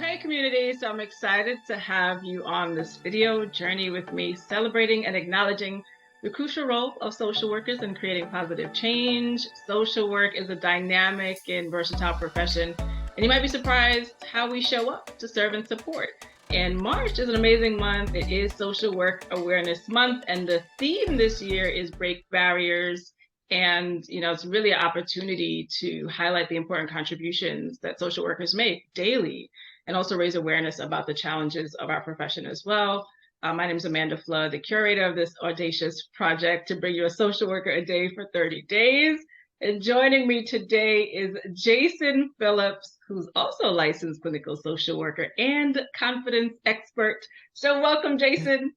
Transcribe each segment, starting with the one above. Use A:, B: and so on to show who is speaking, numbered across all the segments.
A: Hey community, so I'm excited to have you on this video journey with me, celebrating and acknowledging the crucial role of social workers in creating positive change. Social work is a dynamic and versatile profession, and you might be surprised how we show up to serve and support. And March is an amazing month. It is Social Work Awareness Month, and the theme this year is Break Barriers. And, it's really an opportunity to highlight the important contributions that social workers make daily and also raise awareness about the challenges of our profession as well. My name is Amanda Fludd, the curator of this audacious project to bring you a social worker a day for 30 days. And joining me today is Jason Phillips, who's also a licensed clinical social worker and confidence expert. So welcome, Jason.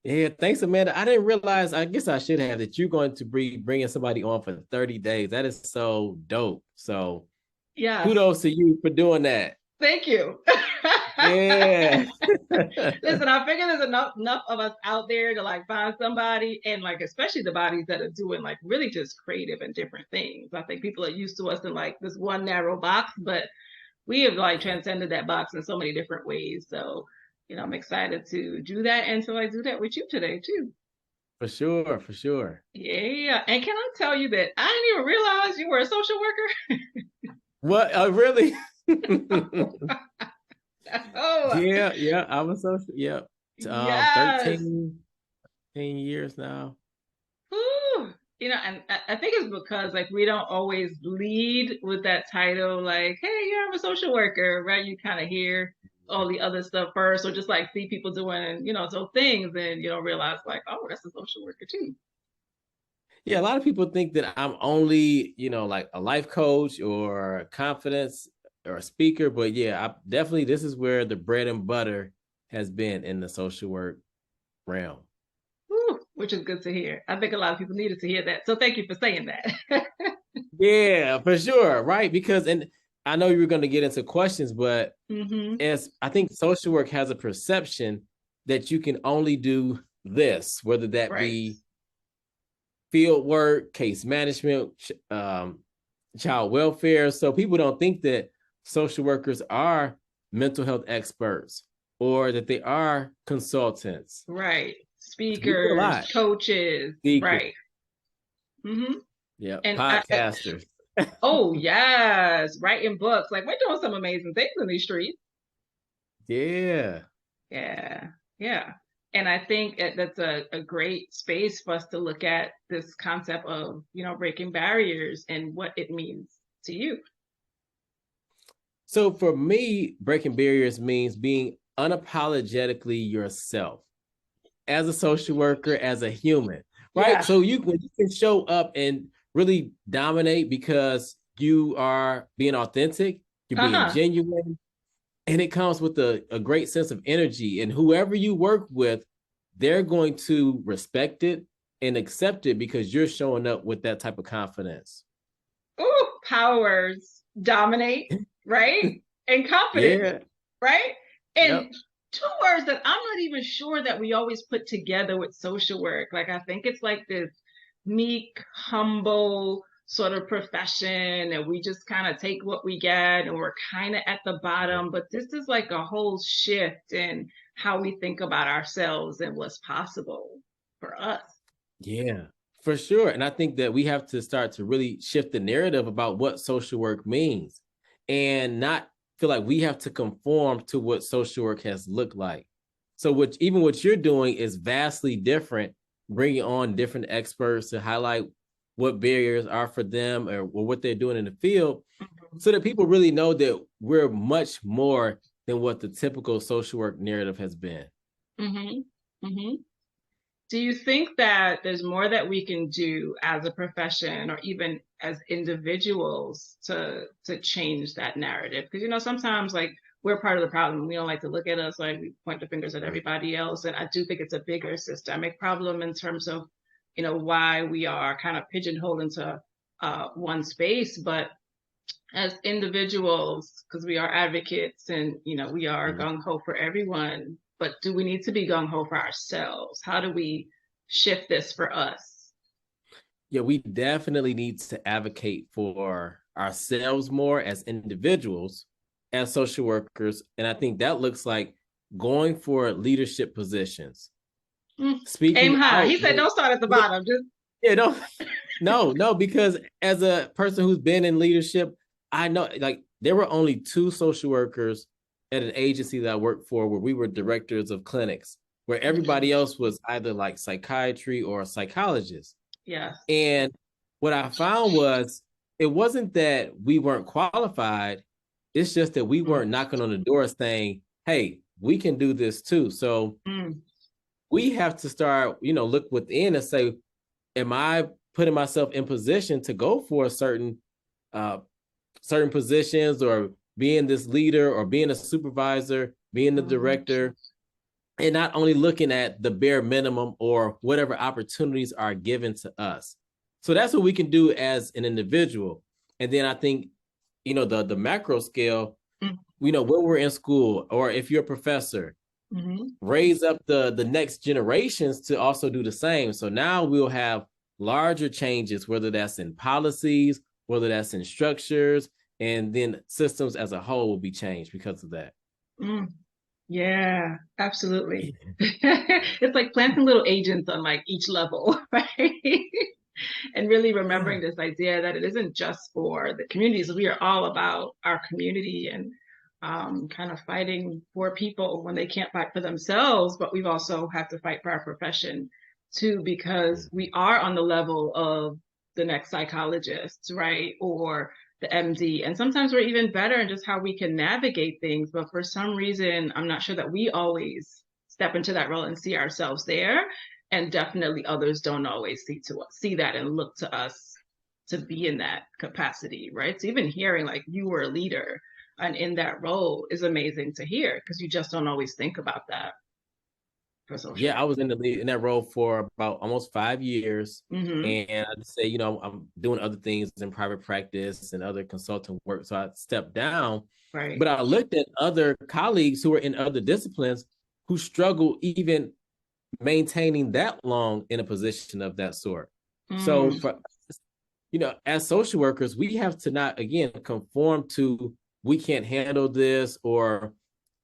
B: Yeah, thanks, Amanda. I didn't realize, I guess I should have, that you're going to be bringing somebody on for 30 days. That is so dope. So
A: yeah,
B: kudos to you for doing that.
A: Thank you.
B: Yeah.
A: Listen, I figure there's enough of us out there to find somebody, and especially the bodies that are doing really just creative and different things. I think people are used to us in this one narrow box, but we have transcended that box in so many different ways. So, I'm excited to do that and to do that with you today too.
B: For sure, for sure.
A: Yeah. And can I tell you that I didn't even realize you were a social worker?
B: What? Really?
A: Oh.
B: Yeah. I was social. Yeah.
A: Yes.
B: 13 years now.
A: Ooh. And I think it's because we don't always lead with that title, hey, yeah, I'm a social worker, right? You kind of hear all the other stuff first, or just see people doing, so things, and you don't realize oh, that's a social worker too.
B: Yeah, a lot of people think that I'm only, a life coach or confidence or a speaker, but yeah, definitely this is where the bread and butter has been in the social work realm.
A: Ooh, which is good to hear. I think a lot of people needed to hear that. So thank you for saying that.
B: Yeah, for sure. Right. Because, and I know you were going to get into questions, but as I think social work has a perception that you can only do this, whether that be field work, case management, child welfare. So people don't think that social workers are mental health experts or that they are consultants.
A: Right. Speakers, coaches. Speakers. Right.
B: Yeah. And podcasters.
A: Oh, yes. Writing books. We're doing some amazing things in these streets.
B: Yeah.
A: Yeah. Yeah. And I think that's a great space for us to look at this concept of, breaking barriers and what it means to you.
B: So for me, breaking barriers means being unapologetically yourself as a social worker, as a human, right? Yeah. So you can show up and really dominate because you are being authentic, you're being genuine, and it comes with a great sense of energy. And whoever you work with, they're going to respect it and accept it because you're showing up with that type of confidence.
A: Ooh, powers dominate, right? And confidence, right? And two words that I'm not even sure that we always put together with social work. I think it's this meek, humble sort of profession, and we just kind of take what we get, and we're kind of at the bottom. But this is a whole shift in how we think about ourselves and what's possible for us.
B: Yeah, for sure. And I think that we have to start to really shift the narrative about what social work means and not feel like we have to conform to what social work has looked like. So even what you're doing is vastly different, bringing on different experts to highlight what barriers are for them or what they're doing in the field so that people really know that we're much more than what the typical social work narrative has been.
A: Do you think that there's more that we can do as a profession or even as individuals to change that narrative? Because, sometimes we're part of the problem. We don't like to look at us we point the fingers at everybody else. And I do think it's a bigger systemic problem in terms of, why we are kind of pigeonholed into one space. But as individuals, because we are advocates and, we are gung-ho for everyone, but do we need to be gung-ho for ourselves? How do we shift this for us?
B: Yeah, we definitely need to advocate for ourselves more as individuals, as social workers. And I think that looks like going for leadership positions,
A: Aim
B: speaking
A: high.
B: out.
A: He said, don't start at the bottom. Just
B: Yeah, no, because as a person who's been in leadership, I know like there were only two social workers at an agency that I worked for where we were directors of clinics, where everybody else was either like psychiatry or a psychologist.
A: yeah.
B: And what I found was it wasn't that we weren't qualified, it's just that we weren't knocking on the door saying, hey, we can do this too. So we have to start, look within and say, am I putting myself in position to go for certain positions or being this leader or being a supervisor, being the director, and not only looking at the bare minimum or whatever opportunities are given to us. So that's what we can do as an individual. And then I think, the macro scale, when we're in school or if you're a professor, raise up the next generations to also do the same. So now we'll have larger changes, whether that's in policies, whether that's in structures, and then systems as a whole will be changed because of that.
A: Yeah, absolutely. It's like planting little agents on like each level, right? And really remembering this idea that it isn't just for the communities. We are all about our community and kind of fighting for people when they can't fight for themselves, but we've also have to fight for our profession too, because we are on the level of the next psychologist, right? Or the MD. And sometimes we're even better in just how we can navigate things. But for some reason, I'm not sure that we always step into that role and see ourselves there. And definitely others don't always see that and look to us to be in that capacity, right? So even hearing like you were a leader and in that role is amazing to hear because you just don't always think about that.
B: Yeah, I was in that role for about almost 5 years. And I'd say, I'm doing other things in private practice and other consulting work. So I stepped down.
A: Right.
B: But I looked at other colleagues who were in other disciplines who struggle even maintaining that long in a position of that sort. So for as social workers, we have to not, again, conform to we can't handle this or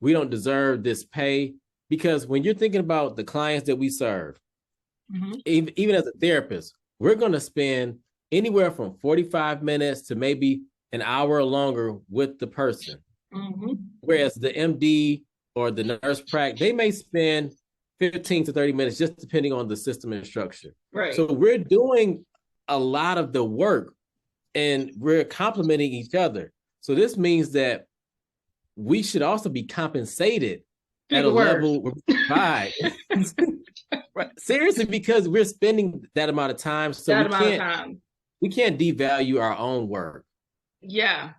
B: we don't deserve this pay. Because when you're thinking about the clients that we serve, even as a therapist, we're going to spend anywhere from 45 minutes to maybe an hour or longer with the person. Whereas the MD or the nurse prac, they may spend 15 to 30 minutes, just depending on the system and structure.
A: Right.
B: So we're doing a lot of the work and we're complementing each other. So this means that we should also be compensated at a level where we provide. Right. Seriously, because we're spending that amount of time, so we can't devalue our own work.
A: Yeah,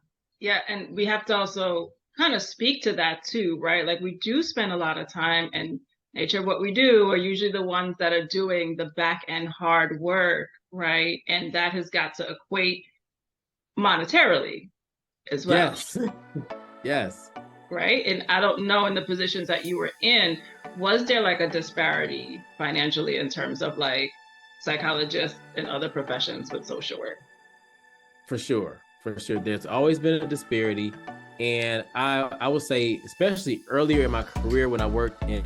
A: and we have to also kind of speak to that too, right? Like we do spend a lot of time, and nature of what we do are usually the ones that are doing the back end hard work, right? And that has got to equate monetarily as well.
B: Yes.
A: Right. And I don't know, in the positions that you were in, was there like a disparity financially in terms of like psychologists and other professions with social work? For
B: sure. There's always been a disparity. And I would say, especially earlier in my career when I worked in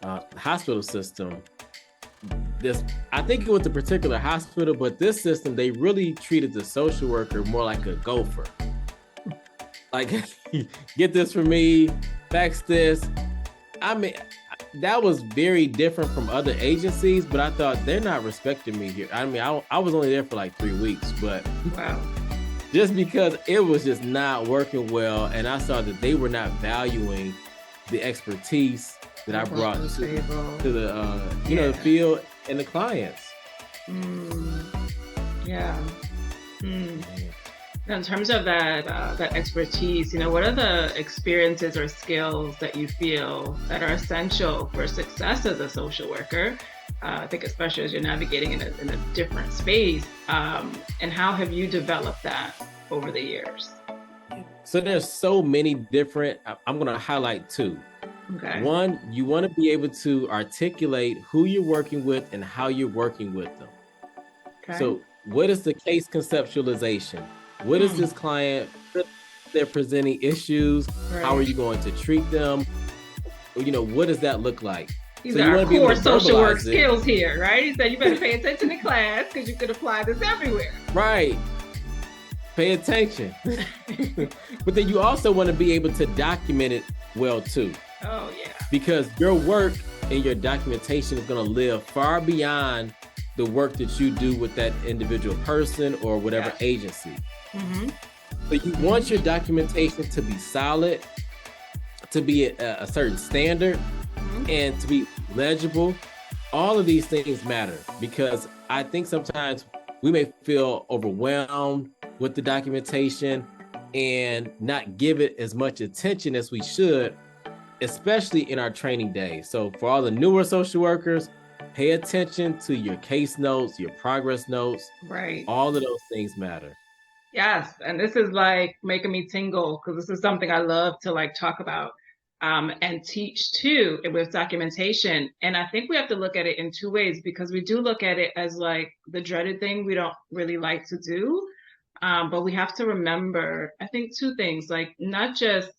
B: the hospital system, I think it was a particular hospital, but this system, they really treated the social worker more like a gopher. Like, get this for me, fax this. I mean, that was very different from other agencies, but I thought they're not respecting me here. I mean, I was only there for like 3 weeks, but
A: wow.
B: Just because it was just not working well. And I saw that they were not valuing the expertise that I brought to the, the field and the clients.
A: Yeah. In terms of that expertise, what are the experiences or skills that you feel that are essential for success as a social worker? I think especially as you're navigating in a different space, and how have you developed that over the years?
B: So there's so many different, I'm going to highlight 2.
A: Okay.
B: One, you want to be able to articulate who you're working with and how you're working with them. Okay. So what is the case conceptualization? What is this client? they're presenting issues, how are you going to treat them? What does that look like?
A: These
B: So you
A: are
B: want
A: our
B: to be able
A: core
B: to
A: social work
B: verbalize it.
A: skills here, right? He said you better pay attention in class because you could apply this everywhere.
B: Right. Pay attention. But then you also want to be able to document it well too.
A: Oh, yeah.
B: Because your work and your documentation is going to live far beyond the work that you do with that individual person or whatever agency.
A: Mm-hmm.
B: So you want your documentation to be solid, to be a certain standard, and to be legible. All of these things matter because I think sometimes we may feel overwhelmed with the documentation and not give it as much attention as we should, especially in our training days. So for all the newer social workers, pay attention to your case notes, your progress notes.
A: Right.
B: All of those things matter.
A: Yes. And this is like making me tingle because this is something I love to like talk about and teach too with documentation. And I think we have to look at it in two ways because we do look at it as like the dreaded thing we don't really like to do. But we have to remember, I think, two things, like not just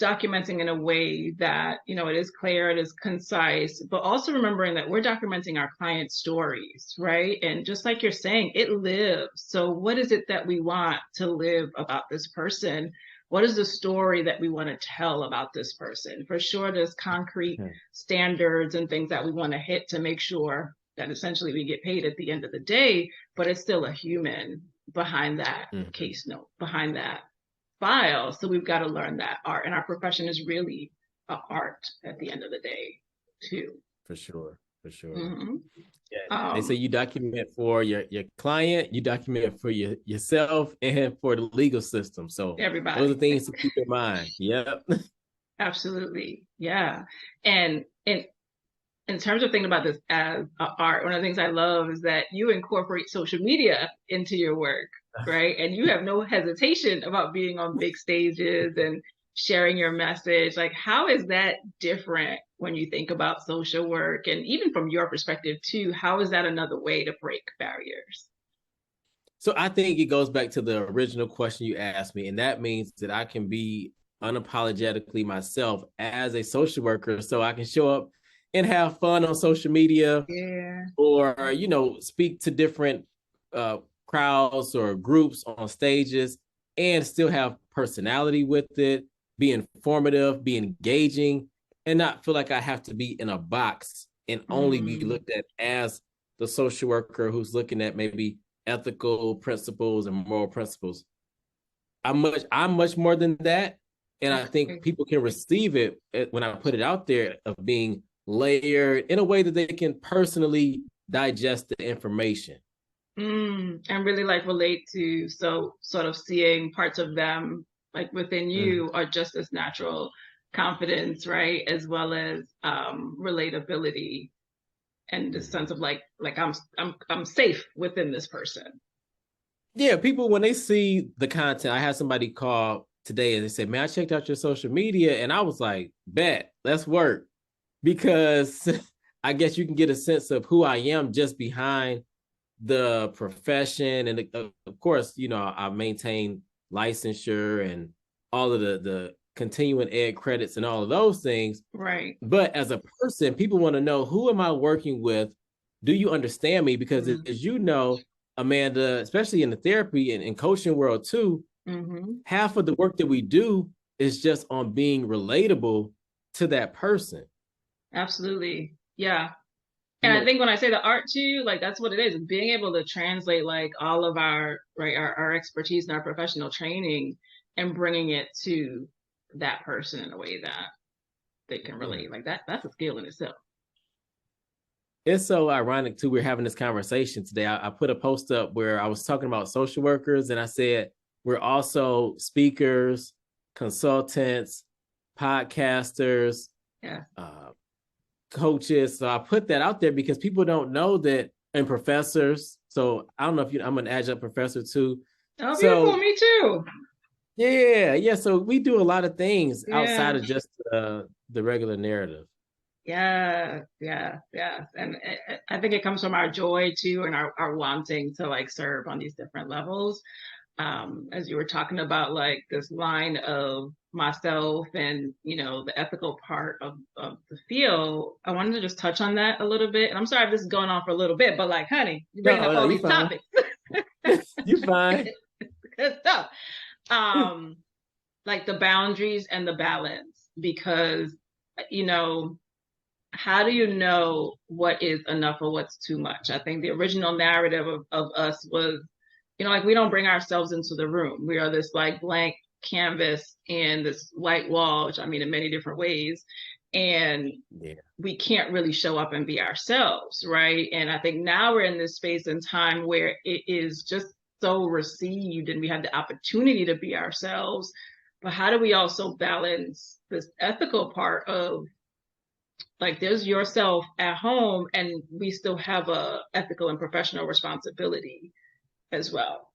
A: documenting in a way that, it is clear, it is concise, but also remembering that we're documenting our clients' stories, right? And just like you're saying, it lives. So what is it that we want to live about this person? What is the story that we want to tell about this person? For sure, there's concrete standards and things that we want to hit to make sure that essentially we get paid at the end of the day, but it's still a human behind that case note, behind that file. So we've got to learn that art, and our profession is really an art at the end of the day too.
B: For sure.
A: Mm-hmm.
B: Yeah. They say you document for your client, you document for yourself and for the legal system. So
A: everybody,
B: those are things to keep in mind. Yep.
A: Absolutely. Yeah. And in terms of thinking about this as art, one of the things I love is that you incorporate social media into your work, right? And you have no hesitation about being on big stages and sharing your message. Like, how is that different when you think about social work? And even from your perspective too, how is that another way to break barriers?
B: So I think it goes back to the original question you asked me, and that means that I can be unapologetically myself as a social worker, so I can show up and have fun on social media, or speak to different crowds or groups on stages, and still have personality with it, be informative, be engaging, and not feel like I have to be in a box and only be looked at as the social worker who's looking at maybe ethical principles and moral principles. I'm much more than that. And I think people can receive it when I put it out there of being layered in a way that they can personally digest the information.
A: And really like relate to, so sort of seeing parts of them like within you are just as natural confidence, right? As well as relatability and the sense of like I'm safe within this person.
B: Yeah, people, when they see the content, I had somebody call today and they said, man, I checked out your social media, and I was like, bet, let's work. Because I guess you can get a sense of who I am just behind the profession. And of course, I maintain licensure and all of the continuing ed credits and all of those things.
A: Right.
B: But as a person, people want to know, who am I working with? Do you understand me? Because as you know, Amanda, especially in the therapy and coaching world too, half of the work that we do is just on being relatable to that person.
A: Absolutely. Yeah. And I think when I say the art too, like that's what it is, being able to translate like all of our expertise and our professional training and bringing it to that person in a way that they can relate. Like that's a skill in itself.
B: It's so ironic too. We're having this conversation today. I put a post up where I was talking about social workers, and I said we're also speakers, consultants, podcasters, coaches. So I put that out there because people don't know that, and professors. So I don't know if I'm an adjunct professor too.
A: Oh, beautiful. Me too.
B: Yeah. So we do a lot of things outside of just the regular narrative.
A: Yeah. And I think it comes from our joy too, and our wanting to like serve on these different levels. as you were talking about like this line of myself and, the ethical part of the field, I wanted to just touch on that a little bit. And I'm sorry if this is going on for a little bit, but like, honey, you're bringing up
B: No,
A: all
B: you
A: these
B: fine.
A: topics.
B: You fine.
A: Good stuff. Like the boundaries and the balance, because, you know, how do you know what is enough or what's too much? I think the original narrative of us was, like we don't bring ourselves into the room. We are this like blank canvas and this white wall, which I mean in many different ways. And we can't really show up and be ourselves, right? And I think now we're in this space and time where it is just so received and we have the opportunity to be ourselves. But how do we also balance this ethical part of like there's yourself at home and we still have a ethical and professional responsibility as well?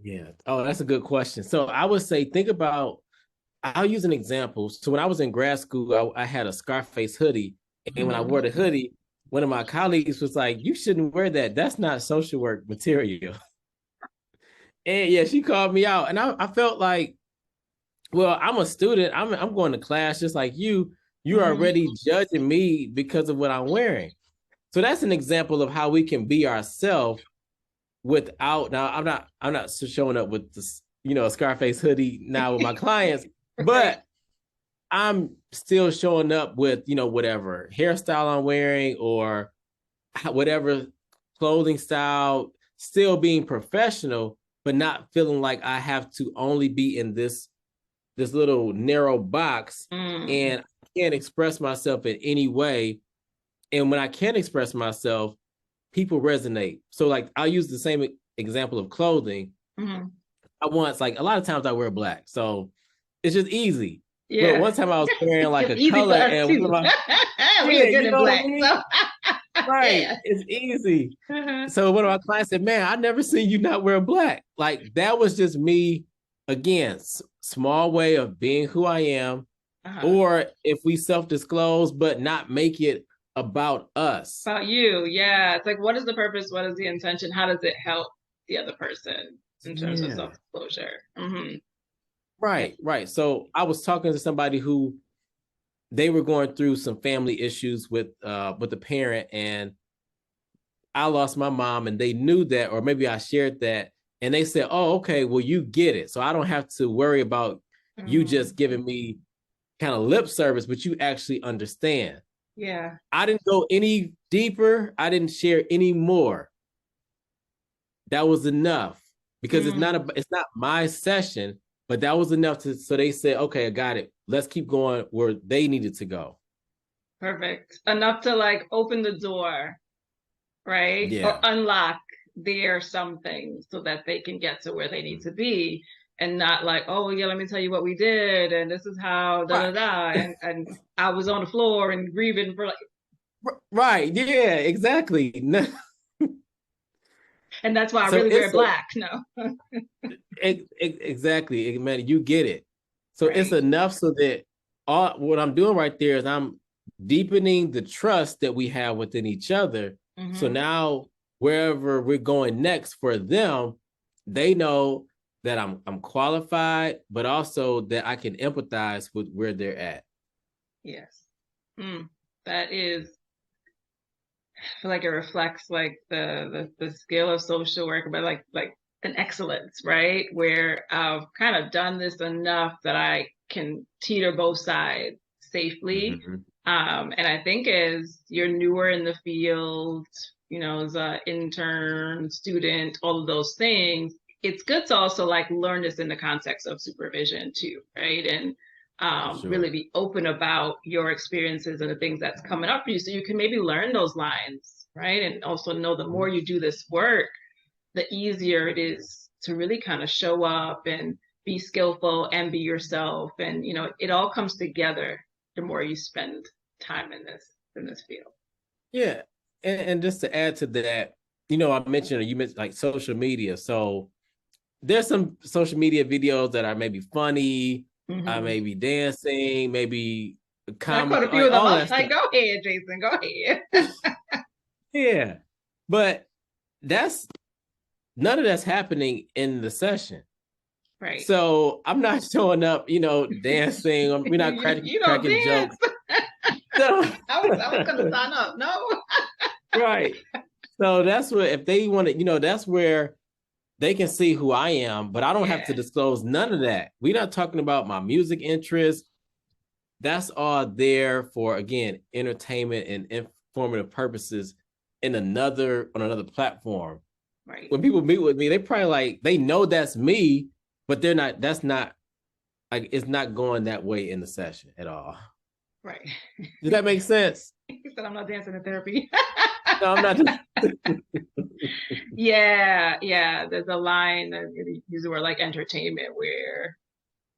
B: Yeah. Oh, that's a good question. So I would say, think about, I'll use an example. So when I was in grad school, I had a Scarface hoodie. And when I wore the hoodie, one of my colleagues was like, you shouldn't wear that. That's not social work material. And yeah, she called me out. And I felt like, well, I'm a student. I'm going to class just like you. You are already judging me because of what I'm wearing. So that's an example of how we can be ourselves without. Now, I'm not showing up with this, a Scarface hoodie now with my clients, but I'm still showing up with, whatever hairstyle I'm wearing or whatever clothing style, still being professional, but not feeling like I have to only be in this little narrow box and I can't express myself in any way. And when I can express myself, people resonate. So like I'll use the same example of clothing. I once, like a lot of times I wear black. So it's just easy. Yeah. But one time I was wearing like a color and
A: we are good in black. I mean? So
B: right. Yeah. It's easy. So one of my clients said, man, I never seen you not wear black. Like that was just me, again, small way of being who I am. Or if we self-disclose, but not make it about us.
A: About you. Yeah. It's like, what is the purpose? What is the intention? How does it help the other person in terms of self-disclosure?
B: Right. So I was talking to somebody who they were going through some family issues with the parent, and I lost my mom, and they knew that, or maybe I shared that, and they said, oh, okay, well, you get it. So I don't have to worry about you just giving me kind of lip service, but you actually understand.
A: Yeah.
B: I didn't go any deeper. I didn't share any more. That was enough because it's not my session, but that was enough so they said, okay, I got it. Let's keep going where they needed to go.
A: Perfect. Enough to like open the door, right?
B: Yeah.
A: Or unlock their something so that they can get to where they need to be. And not like, oh yeah, let me tell you what we did, and this is how and I was on the floor and grieving for like.
B: Right. Yeah. Exactly.
A: And that's why I really wear black. No.
B: Exactly, man. You get it. So it's enough so that what I'm doing right there is I'm deepening the trust that we have within each other. So now wherever we're going next for them, they know that I'm qualified, but also that I can empathize with where they're at.
A: Yes. That is, I feel like it reflects like the skill of social work, but like an excellence, right? Where I've kind of done this enough that I can teeter both sides safely. And I think as you're newer in the field, as an intern, student, all of those things, it's good to also like learn this in the context of supervision too, right? And really be open about your experiences and the things that's coming up for you, so you can maybe learn those lines, right? And also know the more you do this work, the easier it is to really kind of show up and be skillful and be yourself. And it all comes together the more you spend time in this field.
B: Yeah. And just to add to that, you mentioned like social media. So there's some social media videos that are maybe funny, maybe dancing, maybe
A: comedy. I put a few of them up. Like, go ahead, Jason, go ahead.
B: Yeah. But none of that's happening in the session.
A: Right.
B: So I'm not showing up, dancing. We're not
A: You don't
B: cracking
A: dance.
B: jokes. So,
A: I was gonna sign up. No.
B: right. So that's where, if they want to, that's where they can see who I am, but I don't have to disclose none of that. We're not talking about my music interests. That's all there for, again, entertainment and informative purposes on another platform.
A: Right.
B: When people meet with me, they probably they know that's me, but that's not it's not going that way in the session at all.
A: Right.
B: Does that make sense?
A: He said, I'm not dancing in therapy.
B: No, I'm not.
A: Yeah. There's a line that use the word like entertainment where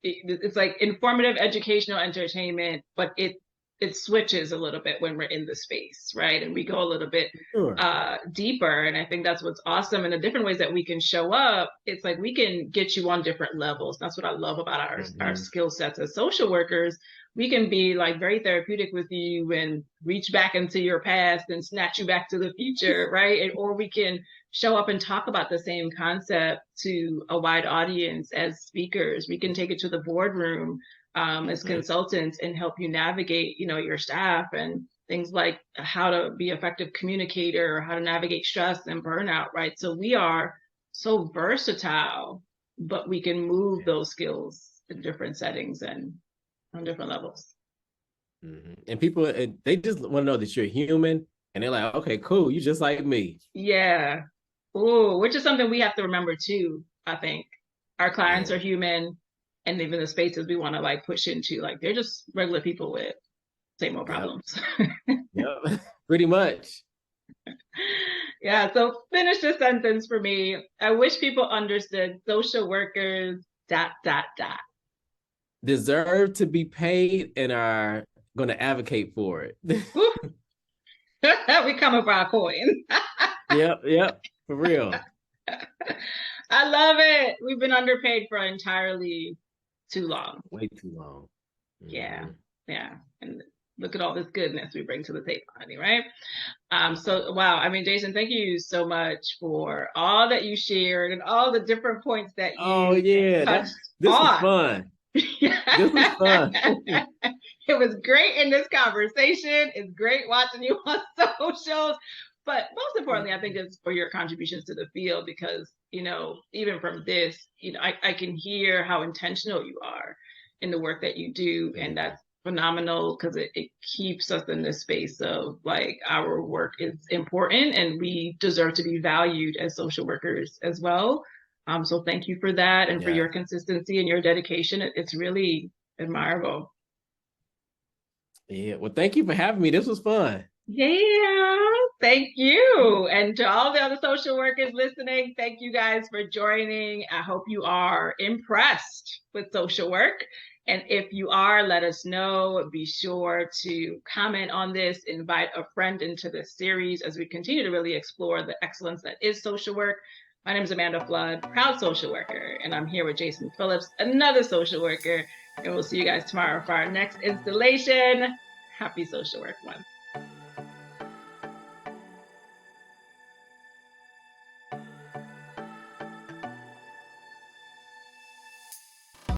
A: it's like informative, educational entertainment, but it switches a little bit when we're in the space, right? And we go a little bit deeper. And I think that's what's awesome. And the different ways that we can show up, it's like we can get you on different levels. That's what I love about our skill sets as social workers. We can be like very therapeutic with you and reach back into your past and snatch you back to the future, right? Or we can show up and talk about the same concept to a wide audience as speakers. We can take it to the boardroom as consultants and help you navigate, your staff and things like how to be an effective communicator, or how to navigate stress and burnout, right? So we are so versatile, but we can move those skills in different settings and on different levels.
B: And people, they just want to know that you're human, and they're like, okay, cool, you just like me.
A: Yeah. Oh, which is something we have to remember too. I think our clients are human, and even the spaces we want to push into, they're just regular people with same old problems.
B: Yep, pretty much.
A: Yeah. So finish the sentence for me. I wish people understood social workers ...
B: deserve to be paid and are going to advocate for it.
A: We coming for our coin.
B: Yep, for real.
A: I love it. We've been underpaid for entirely too long.
B: Way too long.
A: Yeah. And look at all this goodness we bring to the table, honey, right? So wow, I mean, Jason, thank you so much for all that you shared and all the different points that you touched
B: this
A: on.
B: was fun. This was fun.
A: It was great in this conversation. It's great watching you on socials. But most importantly, I think it's for your contributions to the field, because, even from this, I can hear how intentional you are in the work that you do. And that's phenomenal, because it keeps us in this space of our work is important and we deserve to be valued as social workers as well. So thank you for that and for your consistency and your dedication. It's really admirable.
B: Yeah. Well, thank you for having me. This was fun.
A: Yeah, thank you. And to all the other social workers listening, thank you guys for joining. I hope you are impressed with social work. And if you are, let us know. Be sure to comment on this, invite a friend into this series as we continue to really explore the excellence that is social work. My name is Amanda Fludd, proud social worker, and I'm here with Jason Phillips, another social worker. And we'll see you guys tomorrow for our next installation. Happy Social Work Month.